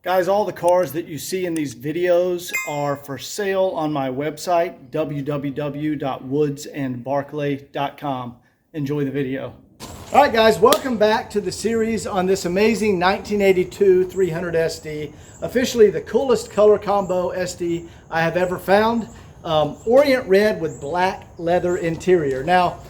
Guys, all the cars that you see in these videos are for sale on my website, www.woodsandbarclay.com. Enjoy the video. All right, guys, welcome back to the series on this amazing 1982 300 SD, officially the coolest color combo SD I have ever found. Orient red with black leather interior. Now,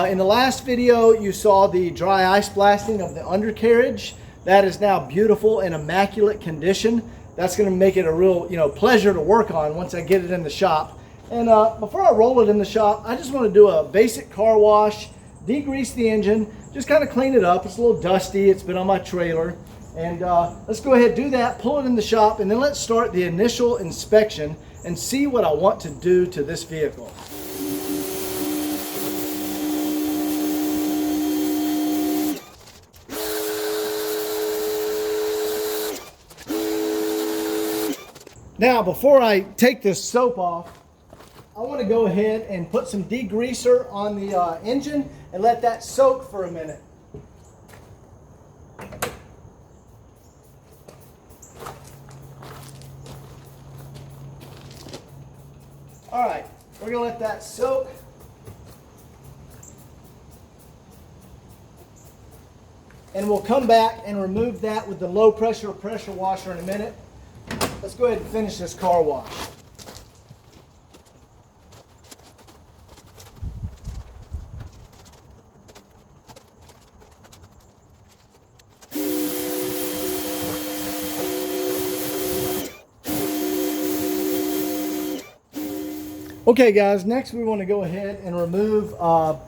in the last video, you saw the dry ice blasting of the undercarriage. That is now beautiful and immaculate condition. That's going to make it a real, pleasure to work on once I get it in the shop. And before I roll it in the shop, I just want to do a basic car wash, degrease the engine, just kind of clean it up. It's a little dusty. It's been on my trailer. And let's go ahead and do that, pull it in the shop, and then let's start the initial inspection and see what I want to do to this vehicle. Now, before I take this soap off, I want to go ahead and put some degreaser on the engine and let that soak for a minute. All right, we're going to let that soak. And we'll come back and remove that with the low pressure washer in a minute. Let's go ahead and finish this car wash. Okay, guys, next we want to go ahead and remove the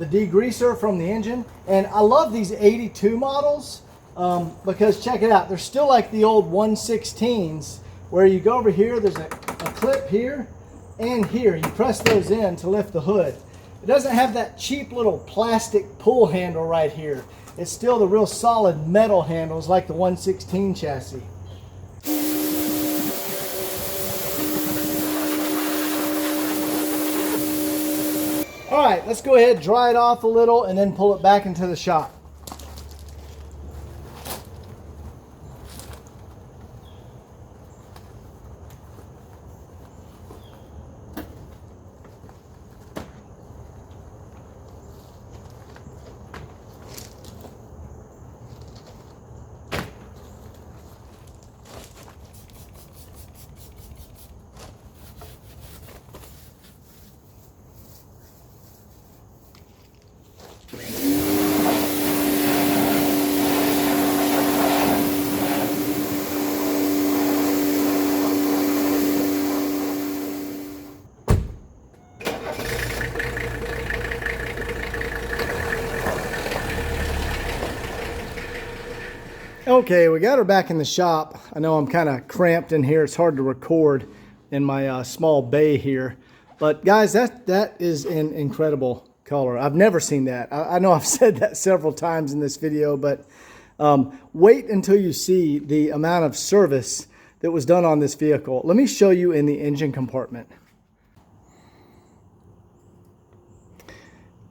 degreaser from the engine. And I love these 82 models. Because check it out, they're still like the old 116s where you go over here, there's a clip here and here. You press those in to lift the hood. It doesn't have that cheap little plastic pull handle right here. It's still the real solid metal handles like the 116 chassis. All right, let's go ahead, dry it off a little and then pull it back into the shop. Okay, we got her back in the shop. I know I'm kind of cramped in here. It's hard to record in my small bay here. But guys, that is an incredible color. I've never seen that. I know I've said that several times in this video, but wait until you see the amount of service that was done on this vehicle. Let me show you in the engine compartment.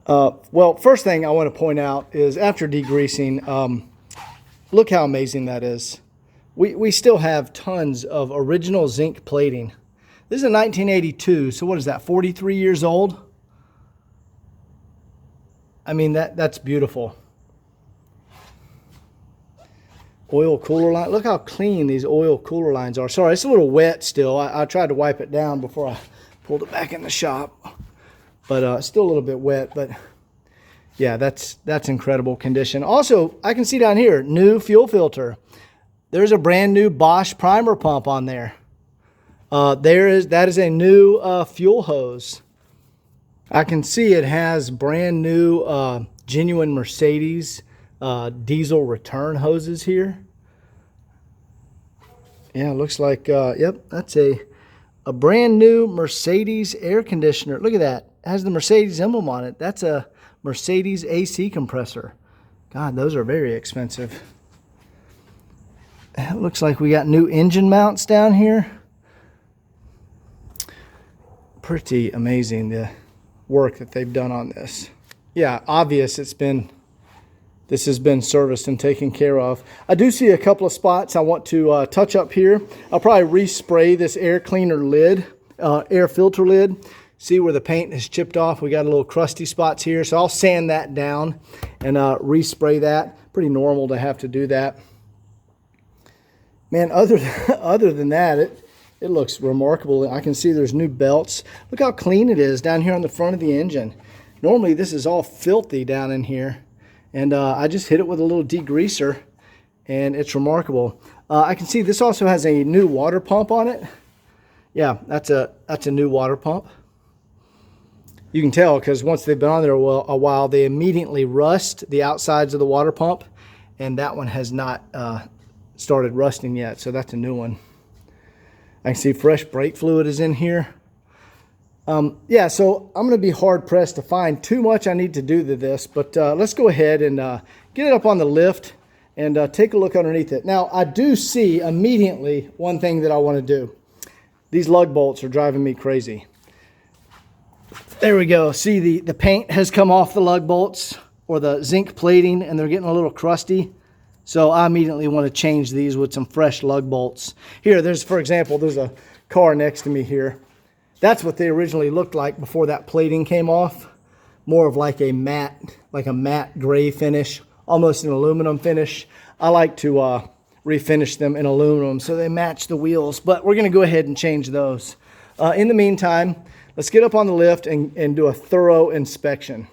Well, first thing I want to point out is after degreasing, look how amazing that is. We still have tons of original zinc plating. This is a 1982, so what is that, 43 years old? I mean, that's beautiful. Oil cooler line. Look how clean these oil cooler lines are. Sorry, it's a little wet still. I tried to wipe it down before I pulled it back in the shop. But still a little bit wet, but yeah, that's incredible condition. Also, I can see down here, new fuel filter. There's a brand new Bosch primer pump on there. That is a new fuel hose. I can see it has brand new genuine Mercedes diesel return hoses here. Yeah, it looks like, yep, that's a brand new Mercedes air conditioner. Look at that. It has the Mercedes emblem on it. That's a Mercedes AC compressor. God, those are very expensive. It looks like we got new engine mounts down here. Pretty amazing the work that they've done on this. Yeah, obvious it's been this has been serviced and taken care of. I do see a couple of spots I want to touch up here. I'll probably respray this air cleaner lid, air filter lid. See where the paint has chipped off? We got a little crusty spots here, so I'll sand that down and respray that. Pretty normal to have to do that. Man, other than that, it looks remarkable. I can see there's new belts. Look how clean it is down here on the front of the engine. Normally this is all filthy down in here, and I just hit it with a little degreaser, and it's remarkable. I can see this also has a new water pump on it. Yeah, that's a new water pump. You can tell because once they've been on there a while, they immediately rust the outsides of the water pump, and that one has not started rusting yet, so that's a new one. I can see fresh brake fluid is in here. Yeah, so I'm going to be hard pressed to find too much I need to do to this, but let's go ahead and get it up on the lift and take a look underneath it. Now, I do see immediately one thing that I want to do. These lug bolts are driving me crazy. There we go. See, the paint has come off the lug bolts or the zinc plating, and they're getting a little crusty. So I immediately want to change these with some fresh lug bolts. Here, for example, there's a car next to me here. That's what they originally looked like before that plating came off. More of like a matte gray finish, almost an aluminum finish. I like to refinish them in aluminum so they match the wheels, but we're going to go ahead and change those. In the meantime, let's get up on the lift and do a thorough inspection.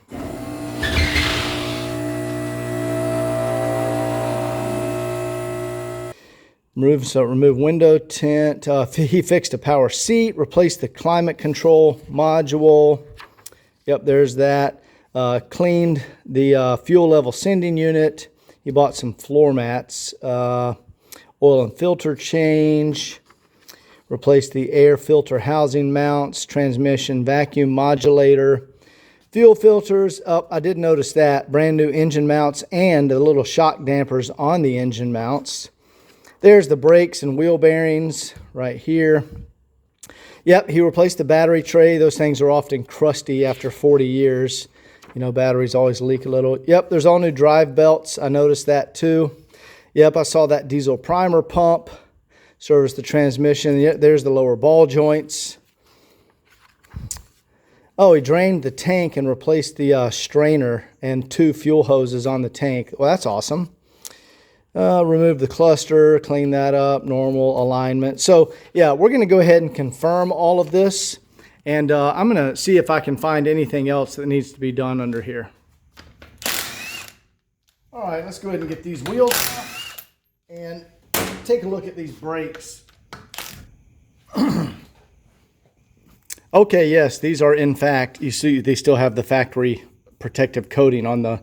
Remove window tint. He fixed a power seat, replaced the climate control module. Yep, there's that. Cleaned the fuel level sending unit. He bought some floor mats. Oil and filter change. Replaced the air filter housing mounts, transmission vacuum modulator. Fuel filters, I did notice that. Brand new engine mounts and the little shock dampers on the engine mounts. There's the brakes and wheel bearings right here. Yep, he replaced the battery tray. Those things are often crusty after 40 years. You know, batteries always leak a little. Yep, there's all new drive belts. I noticed that too. Yep, I saw that diesel primer pump. Serviced the transmission. Yep, there's the lower ball joints. Oh, he drained the tank and replaced the strainer and 2 fuel hoses on the tank. Well, that's awesome. Remove the cluster, clean that up, normal alignment. So yeah, we're going to go ahead and confirm all of this, and I'm going to see if I can find anything else that needs to be done under here. All right, let's go ahead and get these wheels off and take a look at these brakes. Okay, yes, these are in fact, you see they still have the factory protective coating on the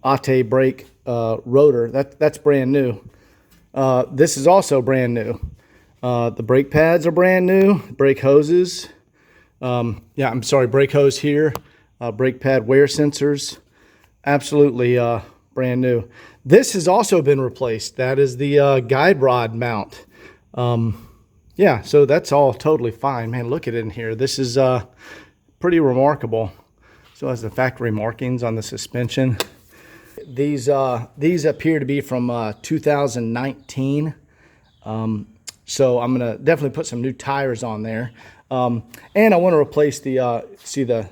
Ate brake rotor. That's brand new. This is also brand new. The brake pads are brand new. Brake hoses. Yeah, I'm sorry, brake hose here. Brake pad wear sensors. Absolutely brand new. This has also been replaced. That is the guide rod mount. Yeah, so that's all totally fine. Man, look at it in here. This is pretty remarkable. So it has the factory markings on the suspension. These appear to be from 2019. So I'm gonna definitely put some new tires on there. And I want to replace the see the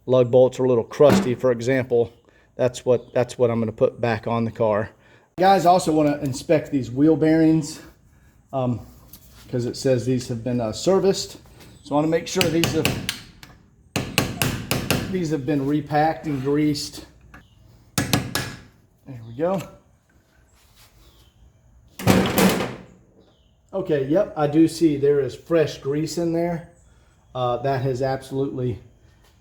lug bolts are a little crusty, for example. That's what I'm gonna put back on the car. Guys, I also want to inspect these wheel bearings because it says these have been serviced. So I want to make sure these have been repacked and greased. There we go. Okay, yep, I do see there is fresh grease in there. That has absolutely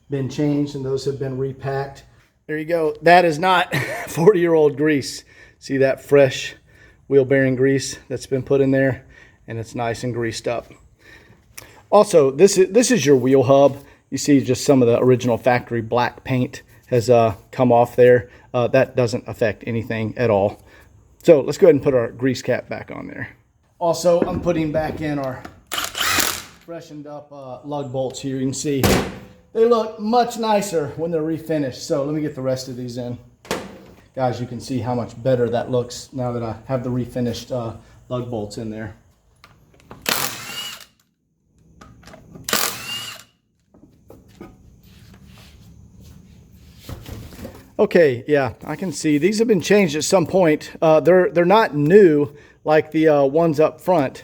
been changed, and those have been repacked. There you go. That is not 40-year-old grease. See that fresh wheel bearing grease that's been put in there, and it's nice and greased up. Also, this is your wheel hub. You see just some of the original factory black paint has come off there. That doesn't affect anything at all. So let's go ahead and put our grease cap back on there. Also, I'm putting back in our freshened up lug bolts here. You can see they look much nicer when they're refinished. So let me get the rest of these in. guys, you can see how much better that looks now that I have the refinished lug bolts in there. Okay, yeah, I can see these have been changed at some point. They're not new like the ones up front,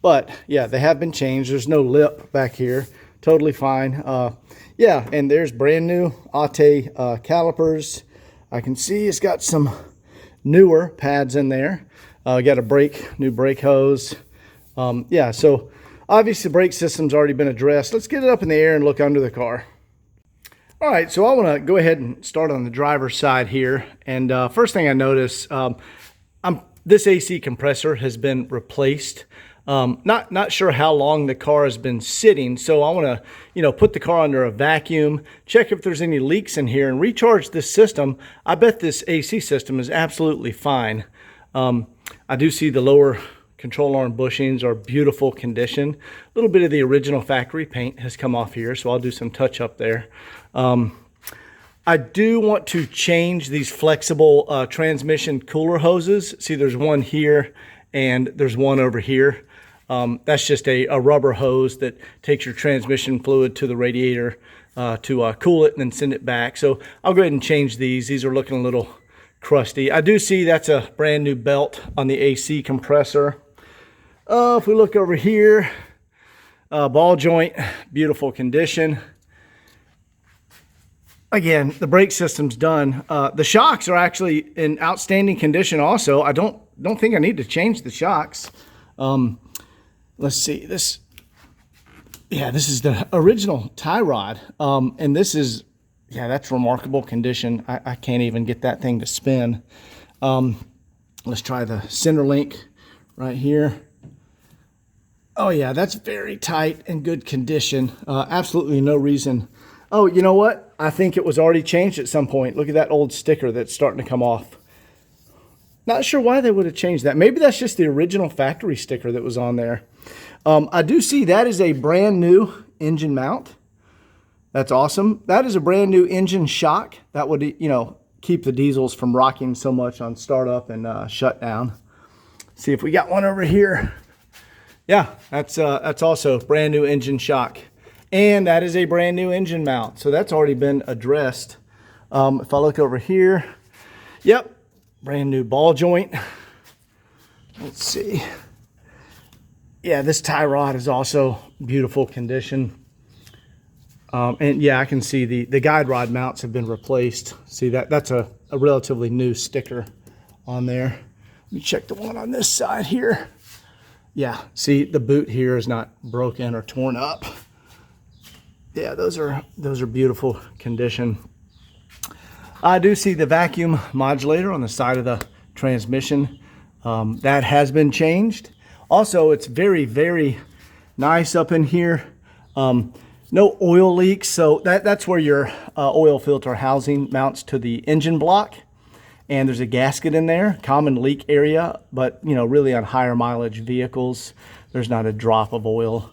but yeah, they have been changed. There's no lip back here. Totally fine. Yeah, and there's brand new Ate calipers. I can see it's got some newer pads in there. Got a new brake hose. Yeah, so obviously the brake system's already been addressed. Let's get it up in the air and look under the car. All right, so I want to go ahead and start on the driver's side here. And first thing I notice, this AC compressor has been replaced. Not sure how long the car has been sitting, so I want to, put the car under a vacuum, check if there's any leaks in here, and recharge this system. I bet this AC system is absolutely fine. I do see the lower control arm bushings are beautiful condition. A little bit of the original factory paint has come off here, so I'll do some touch up there. I do want to change these flexible transmission cooler hoses. See, there's one here and there's one over here. That's just a rubber hose that takes your transmission fluid to the radiator to cool it and then send it back. So I'll go ahead and change these. These are looking a little crusty. I do see that's a brand new belt on the AC compressor. If we look over here, ball joint, beautiful condition. Again, the brake system's done. The shocks are actually in outstanding condition also. I don't think I need to change the shocks. Let's see, this is the original tie rod. And this is, yeah, that's remarkable condition. I can't even get that thing to spin. Let's try the center link right here. Oh yeah, that's very tight and good condition. Absolutely no reason. Oh, you know what? I think it was already changed at some point. Look at that old sticker that's starting to come off. Not sure why they would have changed that. Maybe that's just the original factory sticker that was on there. I do see that is a brand new engine mount. That's awesome. That is a brand new engine shock. That would, keep the diesels from rocking so much on startup and shutdown. See if we got one over here. Yeah, that's also brand new engine shock. And that is a brand new engine mount. So that's already been addressed. If I look over here, yep, brand new ball joint. Let's see. Yeah, this tie rod is also beautiful condition. And yeah, I can see the guide rod mounts have been replaced. See, that's a relatively new sticker on there. Let me check the one on this side here. Yeah, see, the boot here is not broken or torn up. Yeah, those are beautiful condition. I do see the vacuum modulator on the side of the transmission. That has been changed. Also, it's very, very nice up in here. No oil leaks, so that's where your oil filter housing mounts to the engine block. And there's a gasket in there, common leak area, but really on higher mileage vehicles, there's not a drop of oil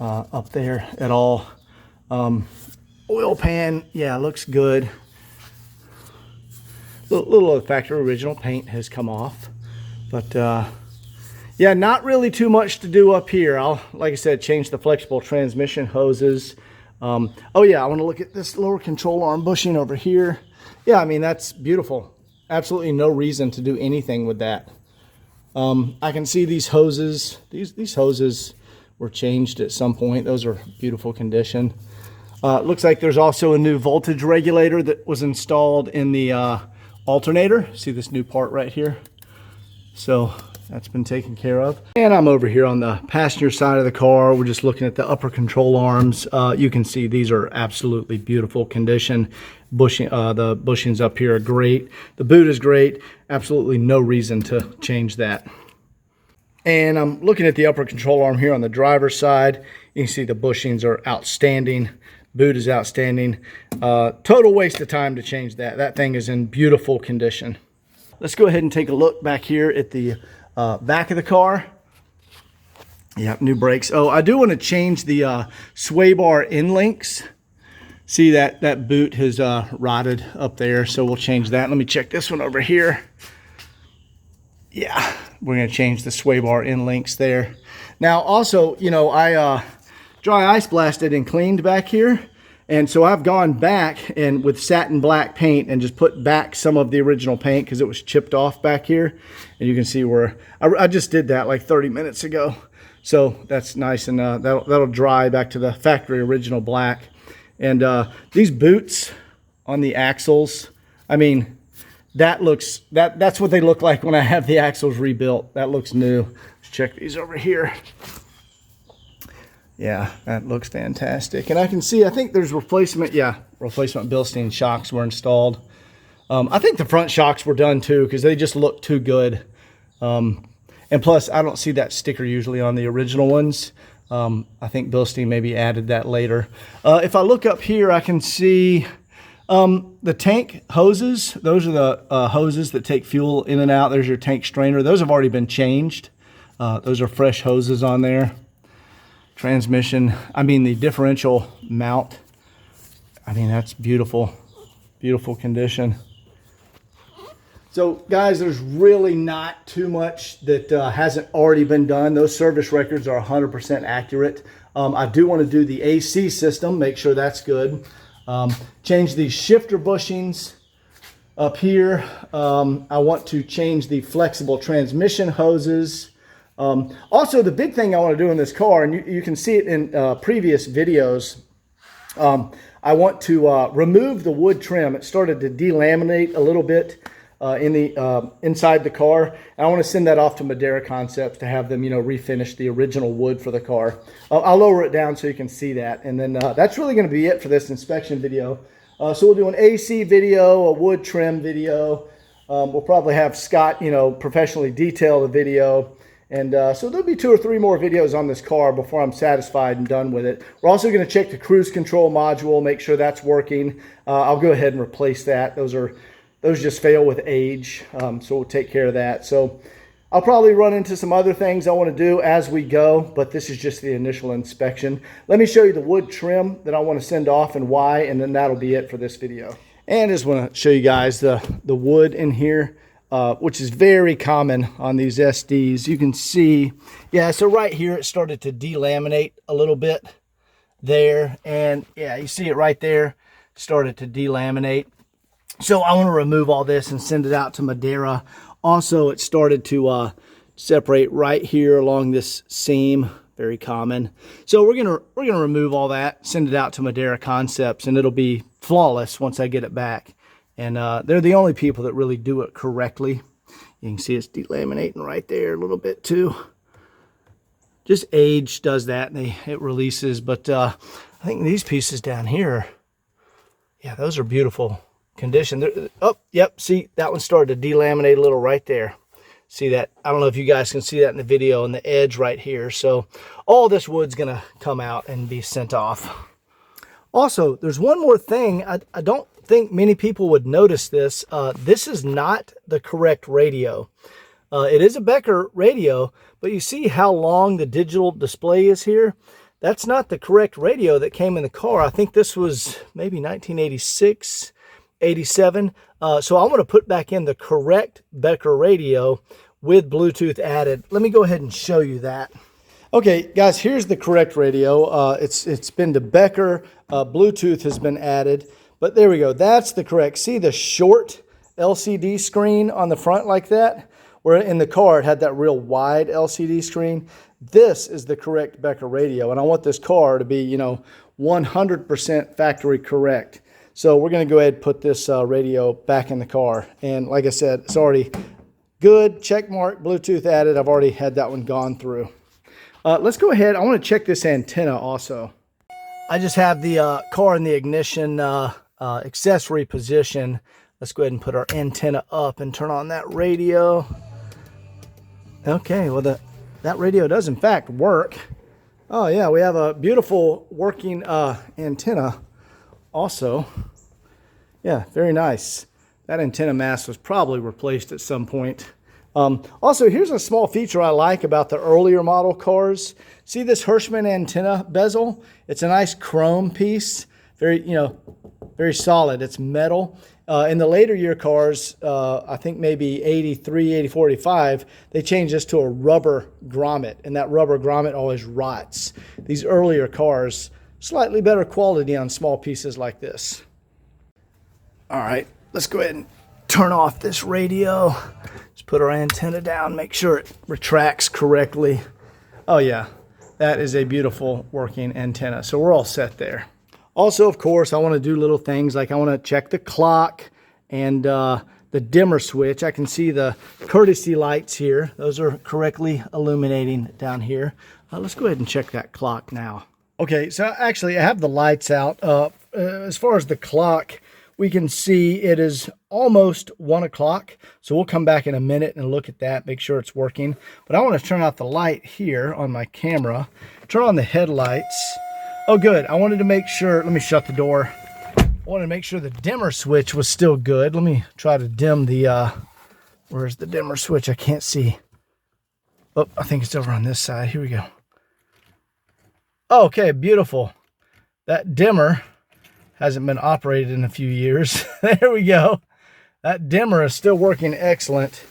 up there at all. Oil pan, yeah, looks good. Little of the factory original paint has come off, but yeah, not really too much to do up here. I'll, like I said, change the flexible transmission hoses. Oh yeah, I want to look at this lower control arm bushing over here. Yeah, I mean, that's beautiful. Absolutely no reason to do anything with that. I can see these hoses. These hoses were changed at some point. Those are beautiful condition. Looks like there's also a new voltage regulator that was installed in the alternator. See this new part right here? So that's been taken care of. And I'm over here on the passenger side of the car. We're just looking at the upper control arms. You can see these are absolutely beautiful condition. The bushings up here are great. The boot is great. Absolutely no reason to change that. And I'm looking at the upper control arm here on the driver's side. You can see the bushings are outstanding. Boot is outstanding. Total waste of time to change that. That thing is in beautiful condition. Let's go ahead and take a look back here at the back of the car. Yep, new brakes. Oh, I do want to change the sway bar end links. See that boot has rotted up there, so we'll change that. Let me check this one over here. Yeah, we're gonna change the sway bar end links there. Now also, you know, I dry ice blasted and cleaned back here. And so I've gone back and with satin black paint and just put back some of the original paint because it was chipped off back here. And you can see where I just did that like 30 minutes ago. So that's nice, and that'll dry back to the factory original black. And these boots on the axles, I mean, that's what they look like when I have the axles rebuilt. That looks new. Let's check these over here. Yeah, that looks fantastic. And I can see, I think there's replacement Bilstein shocks were installed. I think the front shocks were done too because they just look too good. And plus, I don't see that sticker usually on the original ones. I think Bilstein maybe added that later. If I look up here, I can see the tank hoses. Those are the hoses that take fuel in and out. There's your tank strainer. Those have already been changed. Those are fresh hoses on there. Transmission, I mean the differential mount, I mean that's beautiful, beautiful condition. So guys, there's really not too much that hasn't already been done. Those service records are 100% accurate. I do want to do the AC system, make sure that's good. Change the shifter bushings up here. I want to change the flexible transmission hoses. Also, the big thing I want to do in this car, and you can see it in previous videos, I want to remove the wood trim. It started to delaminate a little bit inside the car. And I want to send that off to Madeira Concepts to have them, you know, refinish the original wood for the car. I'll lower it down so you can see that. And then that's really going to be it for this inspection video. So we'll do an AC video, a wood trim video. We'll probably have Scott, you know, professionally detail the video. And so there'll be 2 or 3 more videos on this car before I'm satisfied and done with it. We're also going to check the cruise control module, make sure that's working. I'll go ahead and replace that. Those just fail with age, so we'll take care of that. So I'll probably run into some other things I want to do as we go, but this is just the initial inspection. Let me show you the wood trim that I want to send off and why, and then that'll be it for this video. And I just want to show you guys the wood in here. Which is very common on these SDs. You can see, yeah, so right here it started to delaminate a little bit there. And yeah, you see it right there, started to delaminate. So I want to remove all this and send it out to Madeira. Also, it started to separate right here along this seam, very common. So we're gonna remove all that, send it out to Madeira Concepts, and it'll be flawless once I get it back. And they're the only people that really do it correctly. You can see it's delaminating right there a little bit too. Just age does that, and it releases. But I think these pieces down here, yeah, those are beautiful condition. Oh, yep, see, that one started to delaminate a little right there. See that? I don't know if you guys can see that in the video, on the edge right here. So all this wood's gonna come out and be sent off. Also, there's one more thing. I don't think many people would notice this. This is not the correct radio. It is a Becker radio, but you see how long the digital display is here? That's not the correct radio that came in the car. I think this was maybe 1986, 87. So I'm going to put back in the correct Becker radio with Bluetooth added. Let me go ahead and show you that. Okay, guys, here's the correct radio. It's been to Becker. Bluetooth has been added. But there we go. That's the correct. See the short LCD screen on the front like that? Where in the car it had that real wide LCD screen. This is the correct Becker radio. And I want this car to be, you know, 100% factory correct. So we're going to go ahead and put this radio back in the car. And like I said, it's already good. Check mark, Bluetooth added. I've already had that one gone through. Let's go ahead. I want to check this antenna also. I just have the car in the ignition accessory position. Let's go ahead and put our antenna up and turn on that radio. Okay, well that radio does in fact work. Oh yeah, we have a beautiful working antenna also. Yeah, very nice. That antenna mast was probably replaced at some point. Also, here's a small feature I like about the earlier model cars. See this Hirschman antenna bezel? It's a nice chrome piece. very, you know, very solid. It's metal. In the later year cars, I think maybe 83, 84, 85, they changed this to a rubber grommet, and that rubber grommet always rots. These earlier cars, slightly better quality on small pieces like this. All right, let's go ahead and turn off this radio. Let's put our antenna down, make sure it retracts correctly. Oh yeah, that is a beautiful working antenna. So we're all set there. Also, of course, I want to do little things like I want to check the clock and the dimmer switch. I can see the courtesy lights here. Those are correctly illuminating down here. Let's go ahead and check that clock now. Okay, so actually I have the lights out. As far as the clock, we can see it is almost 1 o'clock. So we'll come back in a minute and look at that, make sure it's working. But I want to turn out the light here on my camera, turn on the headlights. Oh, good. I wanted to make sure, let me shut the door. I wanted to make sure the dimmer switch was still good. Let me try to dim the, where's the dimmer switch? I can't see. Oh, I think it's over on this side. Here we go. Okay, beautiful. That dimmer hasn't been operated in a few years. There we go. That dimmer is still working excellent.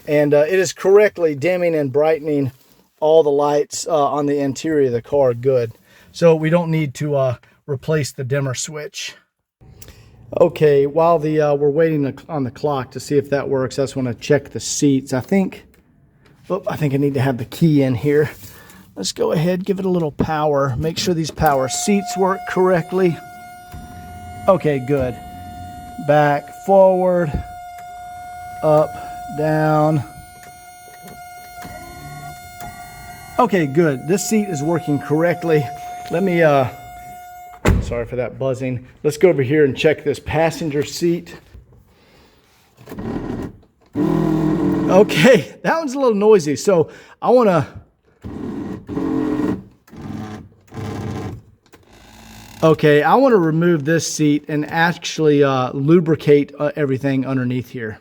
And it is correctly dimming and brightening all the lights on the interior of the car. Good. So we don't need to replace the dimmer switch. Okay, while we're waiting on the clock to see if that works, I just want to check the seats. I think I need to have the key in here. Let's go ahead, give it a little power. Make sure these power seats work correctly. Okay, good. Back, forward, up, down. Okay, good. This seat is working correctly. Let me, sorry for that buzzing. Let's go over here and check this passenger seat. Okay, that one's a little noisy. So I want to, okay, I want to remove this seat and actually lubricate everything underneath here.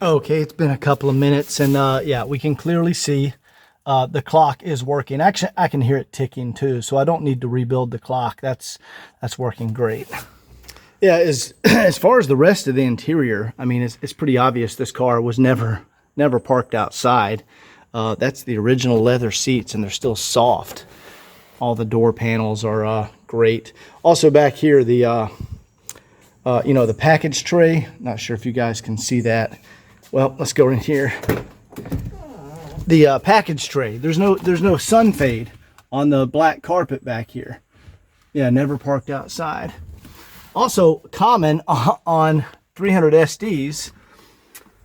Okay, it's been a couple of minutes and yeah, we can clearly see the clock is working. Actually, I can hear it ticking too, so I don't need to rebuild the clock. That's working great. Yeah, as far as the rest of the interior, I mean, it's pretty obvious this car was never parked outside. That's the original leather seats, and they're still soft. All the door panels are great. Also back here, the you know, the package tray. Not sure if you guys can see that. Well, let's go in here. The package tray. There's no sun fade on the black carpet back here. Yeah, never parked outside. Also common on 300 SDs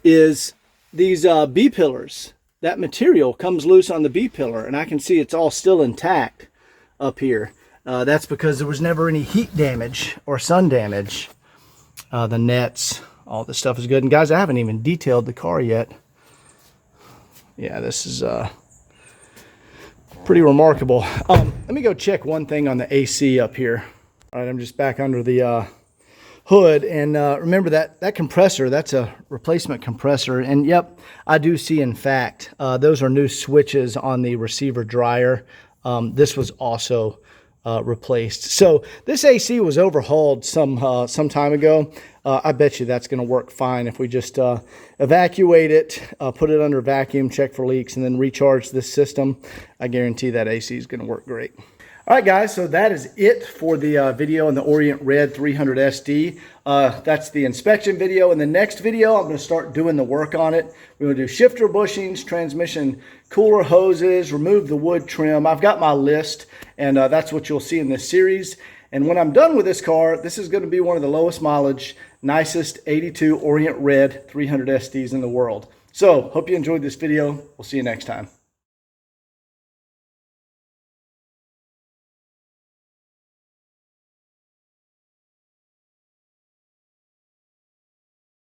is these B-pillars. That material comes loose on the B-pillar, and I can see it's all still intact up here. That's because there was never any heat damage or sun damage. The nets, all this stuff is good. And guys, I haven't even detailed the car yet. Yeah, this is pretty remarkable. Let me go check one thing on the AC up here. All right, I'm just back under the hood, and remember that compressor, that's a replacement compressor. And yep, I do see, in fact, those are new switches on the receiver dryer. This was also replaced. So this AC was overhauled some time ago. I bet you that's going to work fine if we just evacuate it, put it under vacuum, check for leaks, and then recharge this system. I guarantee that AC is going to work great. All right, guys, so that is it for the video on the Orient Red 300 SD. That's the inspection video. In the next video, I'm going to start doing the work on it. We're going to do shifter bushings, transmission cooler hoses, remove the wood trim. I've got my list, and that's what you'll see in this series. And when I'm done with this car, this is going to be one of the lowest mileage, nicest 82 Orient Red 300 SDs in the world. So, hope you enjoyed this video. We'll see you next time.